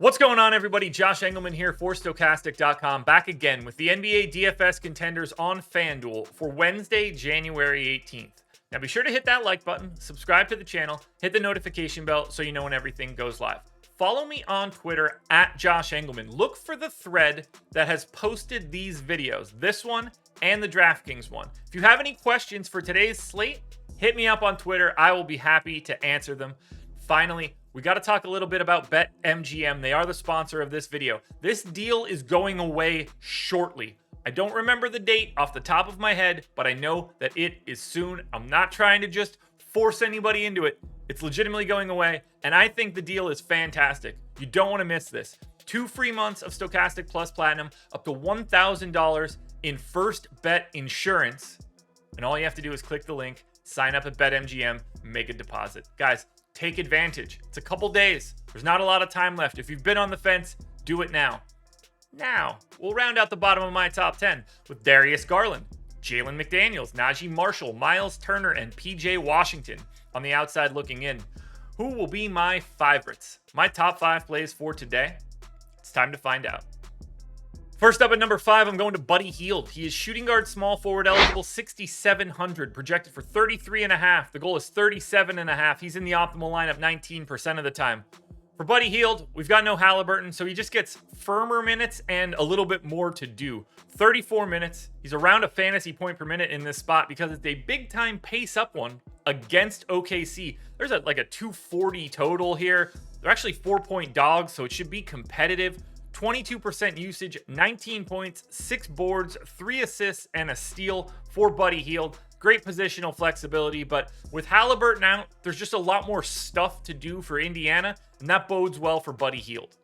What's going on, everybody? Josh Engleman here for Stokastic.com, back again with the NBA DFS contenders on FanDuel for Wednesday, January 18th. Now be sure to hit that like button, subscribe to the channel, hit the notification bell so you know when everything goes live. Follow me on Twitter at Josh Engleman. Look for the thread that has posted these videos, this one and the DraftKings one. If you have any questions for today's slate, hit me up on Twitter. I will be happy to answer them. Finally, we got to talk a little bit about BetMGM. They are the sponsor of this video. This deal is going away shortly. I don't remember the date off the top of my head, but I know that it is soon. I'm not trying to just force anybody into it. It's legitimately going away, and I think the deal is fantastic. You don't want to miss this. 2 free months of Stokastic Plus Platinum, up to $1,000 in first bet insurance. And all you have to do is click the link, sign up at BetMGM, make a deposit. Guys, take advantage. It's a couple days. There's not a lot of time left. If you've been on the fence, do it now. Now, we'll round out the bottom of my top 10 with Darius Garland, Jalen McDaniels, Najee Marshall, Miles Turner, and PJ Washington on the outside looking in. Who will be my favorites? My top 5 plays for today? It's time to find out. First up at number 5, I'm going to Buddy Hield. He is shooting guard, small forward eligible, 6,700, projected for 33.5. The goal is 37.5. He's in the optimal lineup 19% of the time. For Buddy Hield, we've got no Halliburton, so he just gets firmer minutes and a little bit more to do. 34 minutes. He's around a fantasy point per minute in this spot because it's a big-time pace-up one against OKC. There's like a 240 total here. They're actually 4-point dogs, so it should be competitive. 22% usage, 19 points, 6 boards, 3 assists, and a steal for Buddy Hield. Great positional flexibility, but with Halliburton out, there's just a lot more stuff to do for Indiana, and that bodes well for Buddy Hield.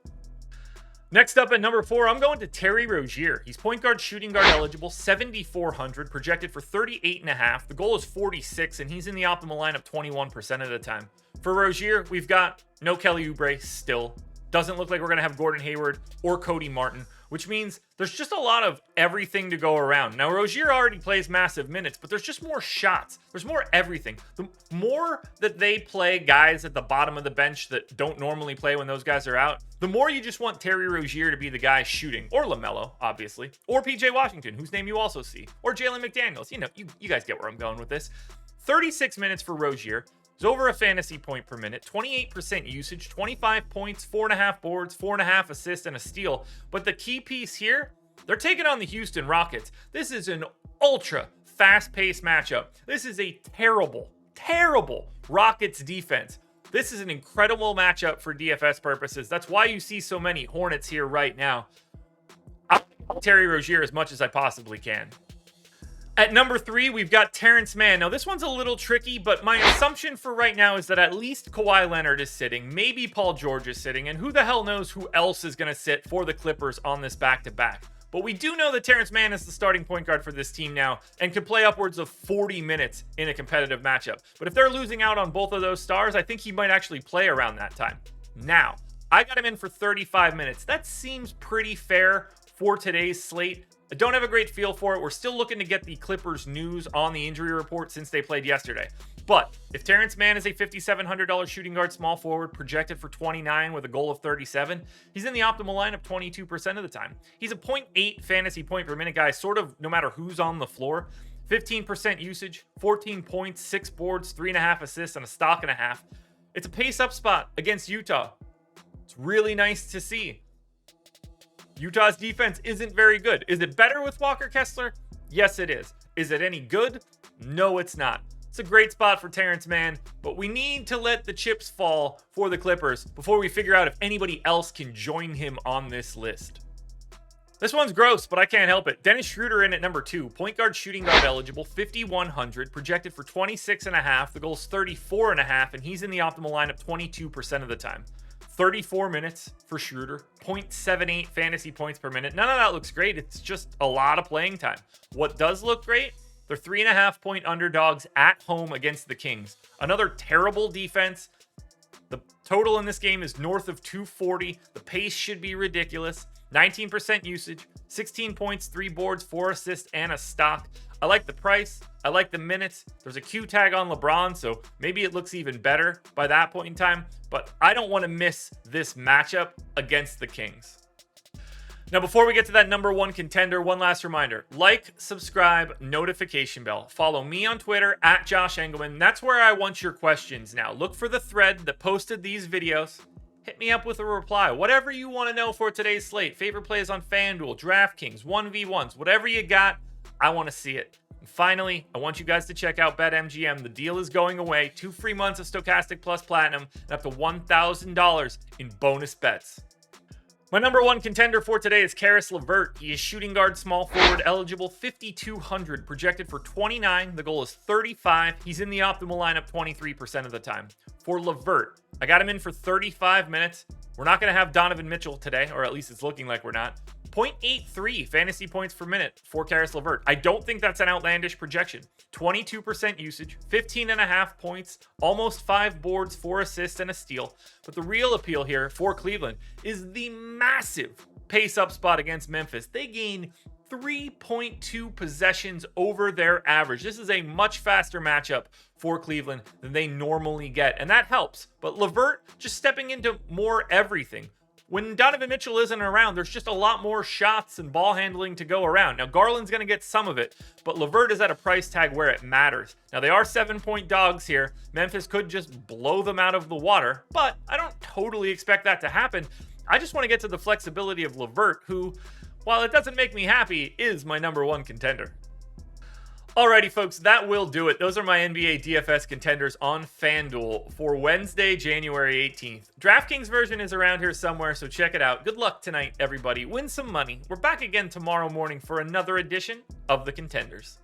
Next up at number 4, I'm going to Terry Rozier. He's point guard, shooting guard eligible, 7,400, projected for 38.5. The goal is 46, and he's in the optimal lineup 21% of the time. For Rozier, we've got no Kelly Oubre still. Doesn't look like we're going to have Gordon Hayward or Cody Martin, which means there's just a lot of everything to go around. Now, Rozier already plays massive minutes, but there's just more shots. There's more everything. The more that they play guys at the bottom of the bench that don't normally play when those guys are out, the more you just want Terry Rozier to be the guy shooting, or LaMelo, obviously, or PJ Washington, whose name you also see, or Jalen McDaniels. You know, you guys get where I'm going with this. 36 minutes for Rozier. It's over a fantasy point per minute, 28% usage, 25 points, 4.5 boards, 4.5 assists, and a steal. But the key piece here, they're taking on the Houston Rockets. This is an ultra fast-paced matchup. This is a terrible, terrible Rockets defense. This is an incredible matchup for DFS purposes. That's why you see so many Hornets here right now. I'll Terry Rozier as much as I possibly can. At number 3, we've got Terrence Mann. Now, this one's a little tricky, but my assumption for right now is that at least Kawhi Leonard is sitting. Maybe Paul George is sitting. And who the hell knows who else is going to sit for the Clippers on this back-to-back. But we do know that Terrence Mann is the starting point guard for this team now and can play upwards of 40 minutes in a competitive matchup. But if they're losing out on both of those stars, I think he might actually play around that time. Now, I got him in for 35 minutes. That seems pretty fair for today's slate. I don't have a great feel for it. We're still looking to get the Clippers news on the injury report since they played yesterday. But if Terrence Mann is a $5,700 shooting guard small forward projected for 29 with a goal of 37, he's in the optimal lineup 22% of the time. He's a 0.8 fantasy point per minute guy, sort of no matter who's on the floor. 15% usage, 14 points, 6 boards, 3.5 assists, and a stock and a half. It's a pace-up spot against Utah. It's really nice to see. Utah's defense isn't very good. Is it better with Walker Kessler? Yes, it is. Is it any good? No, it's not. It's a great spot for Terrence Mann, but we need to let the chips fall for the Clippers before we figure out if anybody else can join him on this list. This one's gross, but I can't help it. Dennis Schroeder in at number 2. Point guard, shooting guard eligible, 5,100, projected for 26.5. The goal's 34.5, and he's in the optimal lineup 22% of the time. 34 minutes for Schroeder, 0.78 fantasy points per minute. None of that looks great. It's just a lot of playing time. What does look great? They're 3.5-point underdogs at home against the Kings. Another terrible defense. The total in this game is north of 240. The pace should be ridiculous. 19% usage, 16 points, 3 boards, 4 assists, and a stock. I like the price. I like the minutes. There's a Q tag on LeBron, so maybe it looks even better by that point in time. But I don't want to miss this matchup against the Kings. Now, before we get to that number one contender, one last reminder. Like, subscribe, notification bell. Follow me on Twitter, @Josh Engleman. That's where I want your questions now. Look for the thread that posted these videos. Hit me up with a reply. Whatever you want to know for today's slate. Favorite plays on FanDuel, DraftKings, 1v1s, whatever you got, I want to see it. And finally, I want you guys to check out BetMGM. The deal is going away. 2 free months of Stokastic Plus Platinum and up to $1,000 in bonus bets. My number one contender for today is Caris LeVert. He is shooting guard, small forward, eligible, 5,200, projected for 29. The goal is 35. He's in the optimal lineup 23% of the time. For LeVert, I got him in for 35 minutes. We're not going to have Donovan Mitchell today, or at least it's looking like we're not. 0.83 fantasy points per minute for Caris LeVert. I don't think that's an outlandish projection. 22% usage, 15.5 points, almost 5 boards, 4 assists, and a steal. But the real appeal here for Cleveland is the massive pace up spot against Memphis. They gain 3.2 possessions over their average. This is a much faster matchup for Cleveland than they normally get, and that helps. But LeVert just stepping into more everything. When Donovan Mitchell isn't around, there's just a lot more shots and ball handling to go around. Now, Garland's going to get some of it, but LeVert is at a price tag where it matters. Now, they are 7-point dogs here. Memphis could just blow them out of the water, but I don't totally expect that to happen. I just want to get to the flexibility of LeVert, who, while it doesn't make me happy, is my number one contender. Alrighty, folks, that will do it. Those are my NBA DFS contenders on FanDuel for Wednesday, January 18th. DraftKings version is around here somewhere, so check it out. Good luck tonight, everybody. Win some money. We're back again tomorrow morning for another edition of the Contenders.